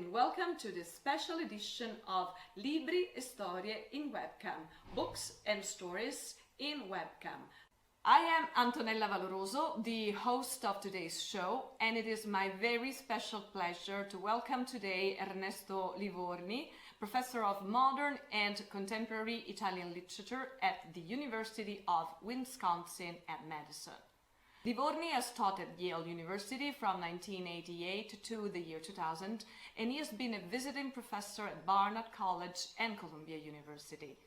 and welcome to this special edition of Libri e Storie in Webcam, books and stories in Webcam. I am Antonella Valoroso, the host of today's show, and it is my very special pleasure to welcome today Ernesto Livorni, Professor of Modern and Contemporary Italian Literature at the University of Wisconsin at Madison. Livorni has taught at Yale University from 1988 to the year 2000, and he has been a visiting professor at Barnard College and Columbia University.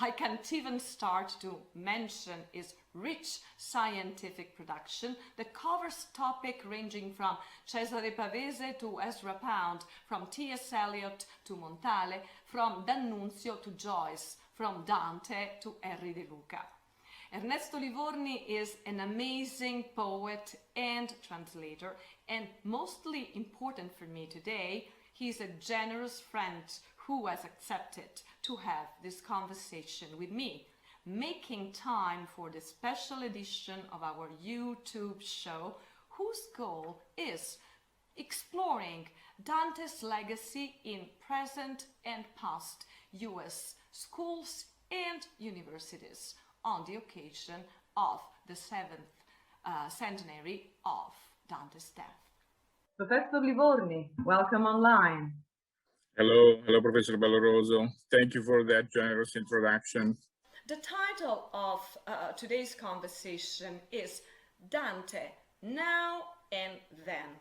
I can't even start to mention his rich scientific production that covers topics ranging from Cesare Pavese to Ezra Pound, from T.S. Eliot to Montale, from D'Annunzio to Joyce, from Dante to Henry De Luca. Ernesto Livorni is an amazing poet and translator, and mostly important for me today, he's a generous friend who has accepted to have this conversation with me, making time for the special edition of our YouTube show, whose goal is exploring Dante's legacy in present and past U.S. schools and universities on the occasion of the 7th centenary of Dante's death. Professor Livorni, welcome online. Hello, Professor Valoroso. Thank you for that generous introduction. The title of today's conversation is Dante Now and Then.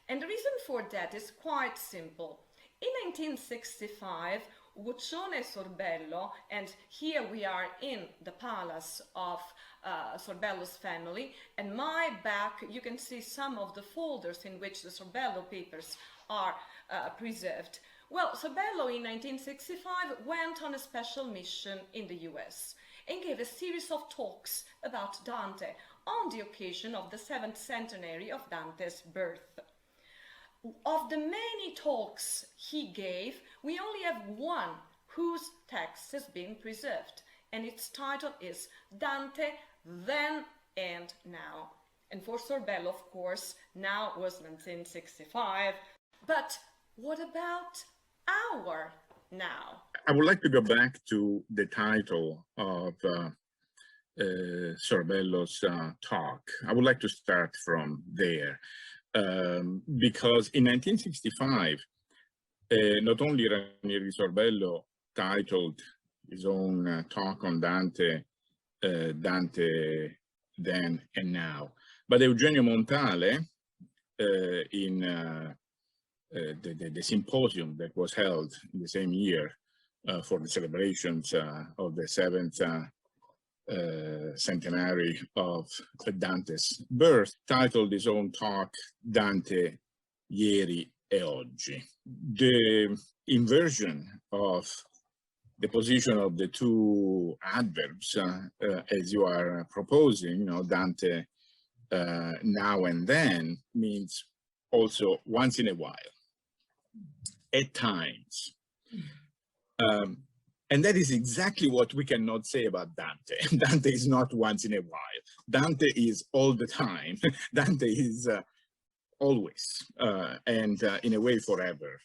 And the reason for that is quite simple. In 1965, Uguccione and Sorbello, and here we are in the palace of Sorbello's family, and my back you can see some of the folders in which the Sorbello papers are preserved. Well, Sorbello in 1965 went on a special mission in the US and gave a series of talks about Dante on the occasion of the 7th centenary of Dante's birth. Of the many talks he gave, we only have one whose text has been preserved, and its title is Dante Then and Now. And for Sorbello, of course, now was 1965. But what about our now? I would like to go back to the title of Sorbello's talk. I would like to start from there. Because in 1965, not only Ranieri Sorbello titled his own talk on Dante, Dante Then and Now, but Eugenio Montale, in the symposium that was held in the same year for the celebrations of the 7th centenary of Dante's birth, titled his own talk Dante Ieri e Oggi. The inversion of the position of the two adverbs, as you are proposing, Dante now and then, means also once in a while, at times. And that is exactly what we cannot say about Dante. Dante is not once in a while. Dante is all the time. Dante is always, and in a way forever.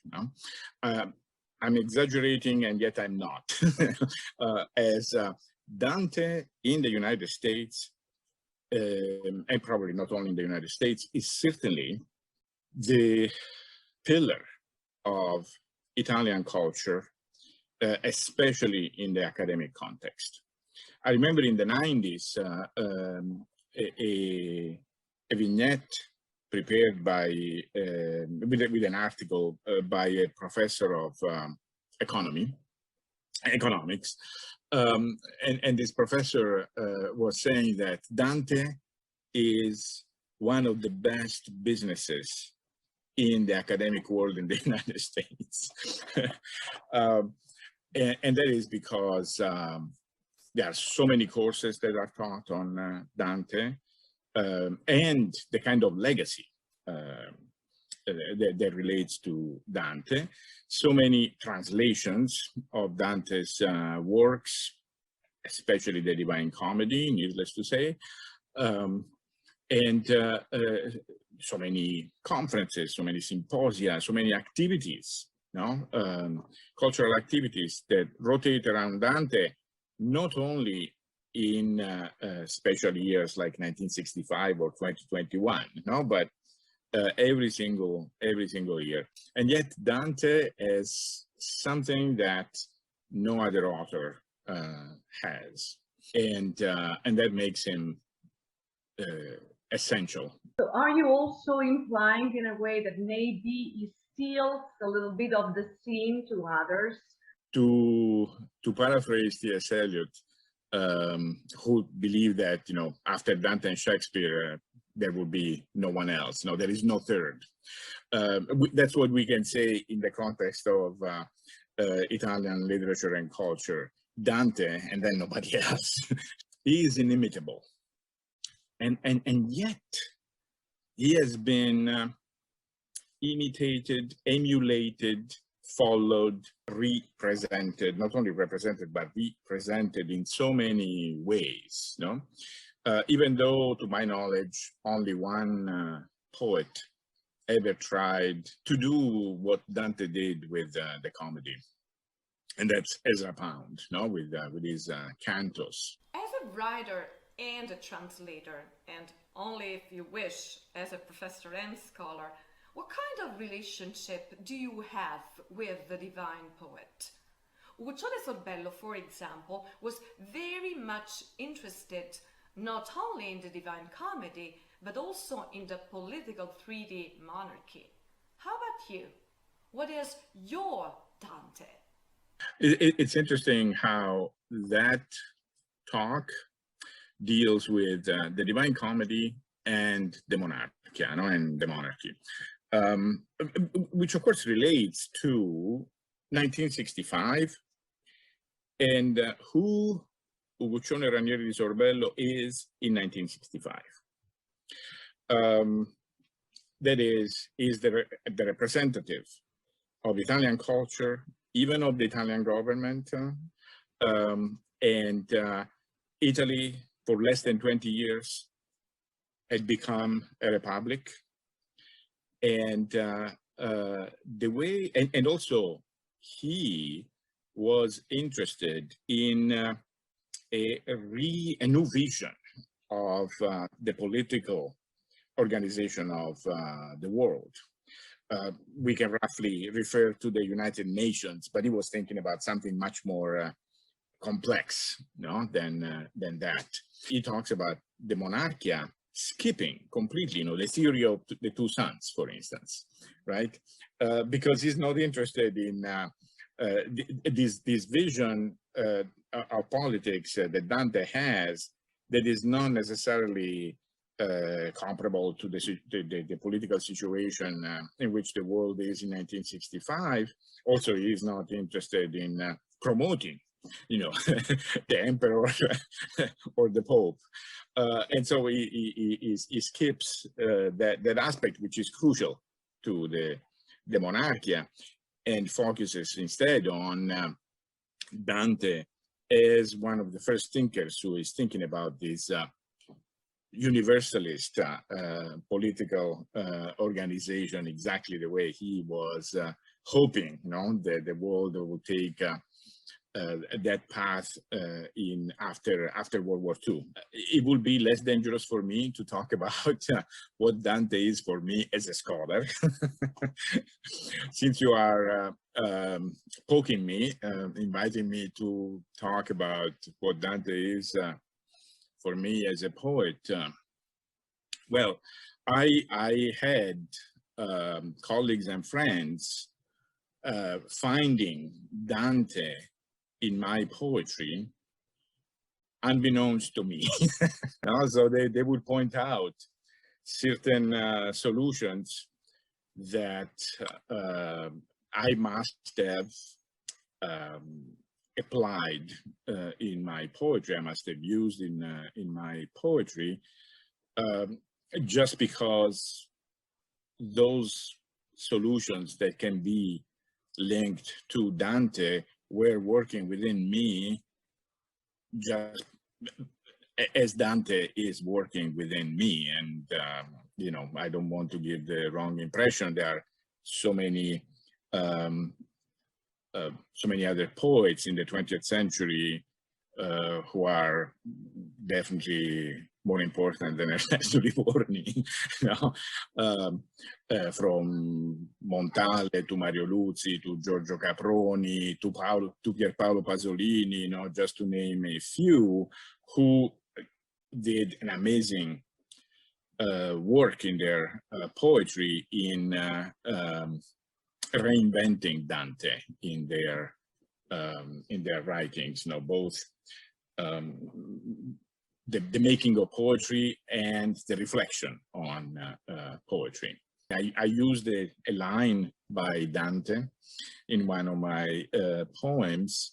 I'm exaggerating, and yet I'm not. As Dante in the United States, and probably not only in the United States, is certainly the pillar of Italian culture, especially in the academic context. I remember in the 90s, a vignette prepared by, with an article by a professor of economics, and this professor was saying that Dante is one of the best businesses in the academic world in the United States. And that is because there are so many courses that are taught on Dante, and the kind of legacy that relates to Dante. So many translations of Dante's works, especially the Divine Comedy, needless to say. And so many conferences, so many symposia, so many activities, cultural activities that rotate around Dante, not only in special years like 1965 or 2021, but every single year. And yet Dante has something that no other author has, and that makes him essential. So are you also implying in a way that maybe he steals a little bit of the scene to others? To paraphrase T.S. Eliot, who believed that, after Dante and Shakespeare, there would be no one else. No, there is no third. That's what we can say in the context of Italian literature and culture. Dante, and then nobody else. He is inimitable. And yet, he has been imitated, emulated, followed, represented, not only represented, but represented in so many ways, even though, to my knowledge, only one poet ever tried to do what Dante did with the comedy, and that's Ezra Pound, with his cantos. As a writer and a translator, and only if you wish, as a professor and scholar, what kind of relationship do you have with the divine poet? Uguccione Sorbello, for example, was very much interested not only in the Divine Comedy, but also in the political 3D monarchy. How about you? What is your Dante? It's interesting how that talk deals with the Divine Comedy and the Monarchia, and the monarchy, which of course relates to 1965 and who Uguccione Ranieri di Sorbello is in 1965. That is the representative of Italian culture, even of the Italian government, and Italy for less than 20 years had become a republic, and the way, and also he was interested in a new vision of the political organization of the world. We can roughly refer to the United Nations, but he was thinking about something much more complex, than that. He talks about the monarchia skipping completely, the theory of the two sons, for instance, right? Because he's not interested in this vision of politics that Dante has, that is not necessarily comparable to the political situation in which the world is in 1965. Also, he is not interested in promoting, the emperor or the pope, and so he skips that aspect, which is crucial to the monarchia, and focuses instead on Dante as one of the first thinkers who is thinking about this universalist political organization, exactly the way he was hoping, that the world would take that path after World War II. It would be less dangerous for me to talk about what Dante is for me as a scholar, since you are poking me, inviting me to talk about what Dante is for me as a poet. Well, I had colleagues and friends finding Dante in my poetry, unbeknownst to me. So they would point out certain solutions that I must have applied in my poetry, I must have used in my poetry, just because those solutions that can be linked to Dante were working within me, just as Dante is working within me. And you know, I don't want to give the wrong impression. There are so many other poets in the 20th century who are definitely more important than Ernesto Livorni, you know? From Montale to Mario Luzzi to Giorgio Caproni to Pier Paolo Pasolini, you know, just to name a few, who did an amazing work in their poetry in reinventing Dante in their writings. You know, both the making of poetry and the reflection on poetry. I used a line by Dante in one of my poems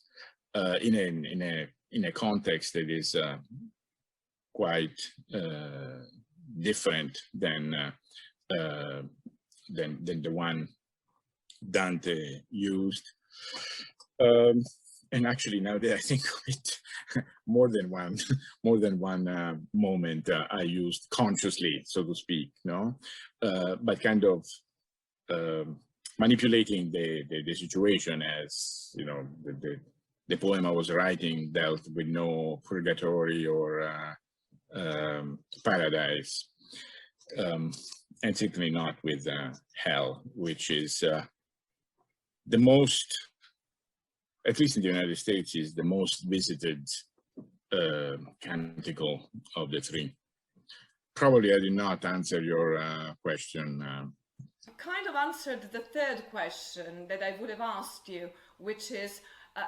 in a context that is quite different than the one Dante used. And actually, now that I think of it, more than one moment I used consciously, so to speak, no, but kind of manipulating the situation, as you know, the poem I was writing dealt with no purgatory or paradise, and certainly not with hell, which is the most, at least in the United States, is the most visited canticle of the three. Probably I did not answer your question. Kind of answered the third question that I would have asked you, which is,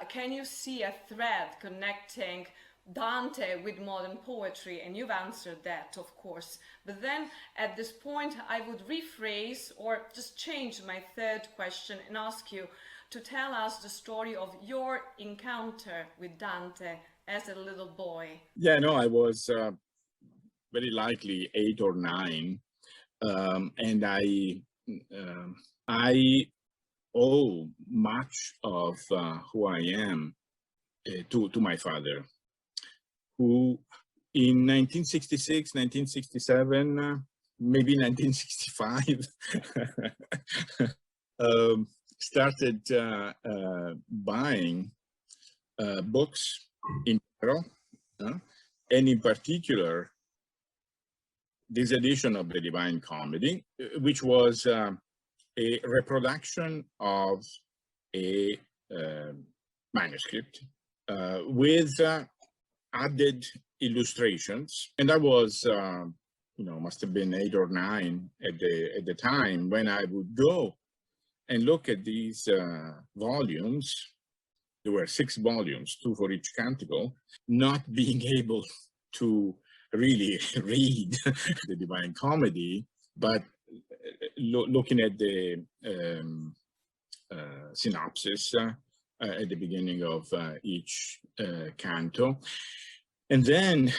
can you see a thread connecting Dante with modern poetry? And you've answered that, of course. But then at this point, I would rephrase or just change my third question and ask you to tell us the story of your encounter with Dante as a little boy. Yeah, no, I was very likely 8 or 9, and I owe much of who I am to my father, who in 1966, 1967, maybe 1965, started buying books in general, and in particular, this edition of the Divine Comedy, which was a reproduction of a manuscript with added illustrations. And I was, you know, must have been 8 or 9 at the time when I would go and look at these volumes. There were 6 volumes, 2 for each canticle, not being able to really read the Divine Comedy, but looking at the synopsis at the beginning of each canto. And then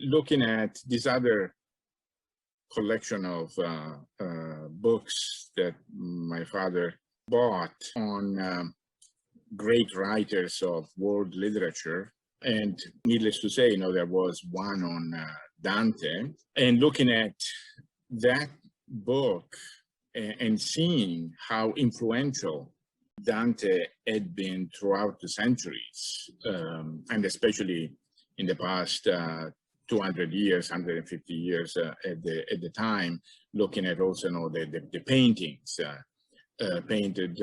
looking at this other collection of books that my father bought on great writers of world literature. And needless to say, you know, there was one on Dante. And looking at that book and seeing how influential Dante had been throughout the centuries, and especially in the past 200 years, 150 years at the time, looking at also, you know, the paintings painted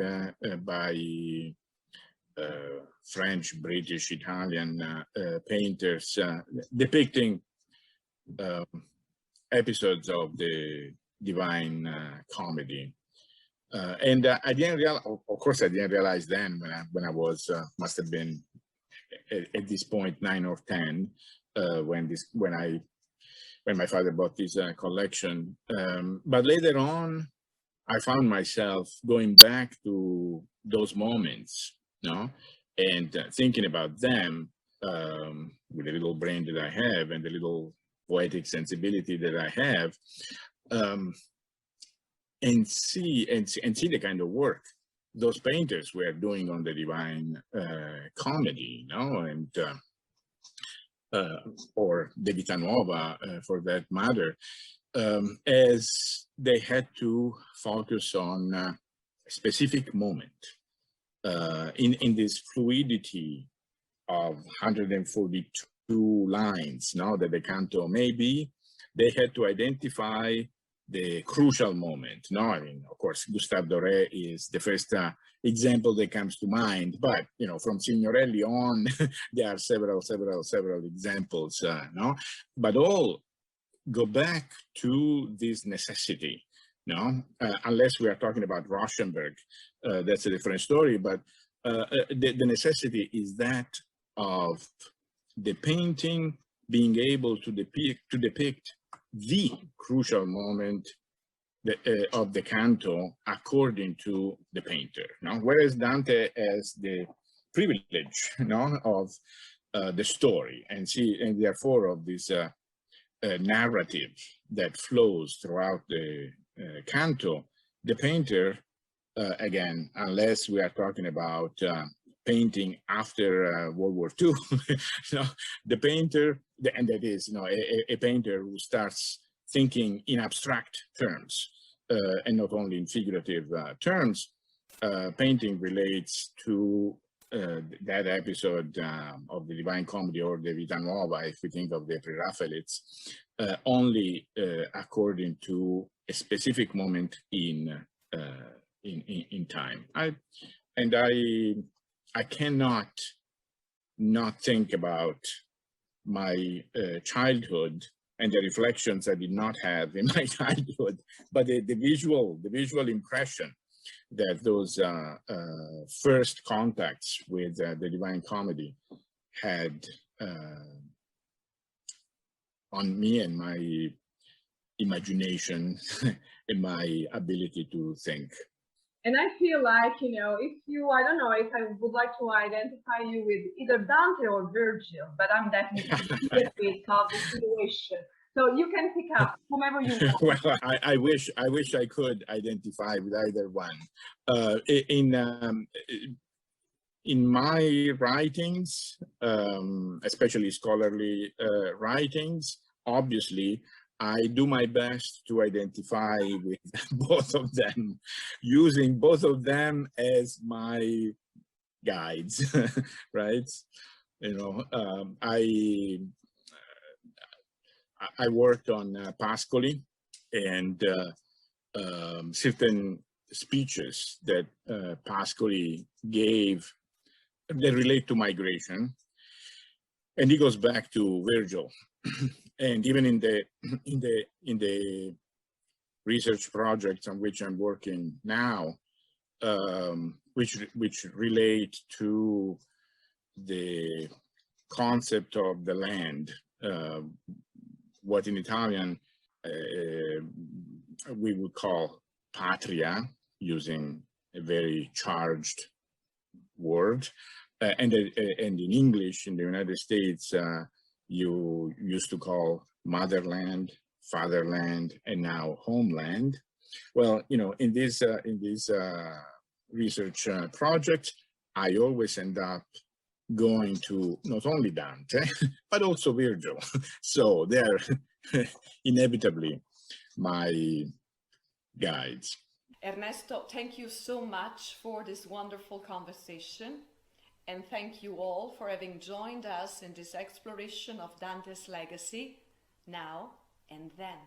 by French, British, Italian painters depicting episodes of the Divine Comedy. And I didn't realize, of course, I didn't realize then when I was, must have been at this point 9 or 10, when my father bought this collection. But later on, I found myself going back to those moments, you know, and thinking about them with the little brain that I have and the little poetic sensibility that I have, and see the kind of work those painters were doing on the Divine Comedy, you know, and or the Vita Nuova for that matter, as they had to focus on a specific moment in this fluidity of 142 lines now that the canto may be. They had to identify the crucial moment. No, I mean, of course, Gustave Doré is the first example that comes to mind, but you know, from Signorelli on, there are several examples. No, but all go back to this necessity. No, unless we are talking about Rauschenberg, that's a different story. But the necessity is that of the painting being able to depict the crucial moment of the canto according to the painter. No? Whereas Dante has the privilege, no, of the story, and therefore of this narrative that flows throughout the canto. The painter, again, unless we are talking about painting after World War II, you know, the painter, and that is, you know, a painter who starts thinking in abstract terms and not only in figurative terms. Painting relates to that episode of the Divine Comedy or the Vita Nuova, if we think of the Pre-Raphaelites, only according to a specific moment in time. I cannot not think about my childhood and the reflections I did not have in my childhood, but the visual impression that those first contacts with the Divine Comedy had on me and my imagination and my ability to think. And I feel like, you know, if you, I don't know if I would like to identify you with either Dante or Virgil, but I'm definitely fit of the situation. So you can pick up whomever you want. Well, I wish I could identify with either one. In my writings, especially scholarly writings, obviously, I do my best to identify with both of them, using both of them as my guides, right? You know, I worked on Pascoli and certain speeches that Pascoli gave that relate to migration, and he goes back to Virgil. And even in the research projects on which I'm working now, which relate to the concept of the land, what in Italian we would call patria, using a very charged word, and in English in the United States, you used to call motherland, fatherland, and now homeland. Well, you know, in this research project, I always end up going to not only Dante, but also Virgil. So they're inevitably my guides. Ernesto, thank you so much for this wonderful conversation. And thank you all for having joined us in this exploration of Dante's legacy, now and then.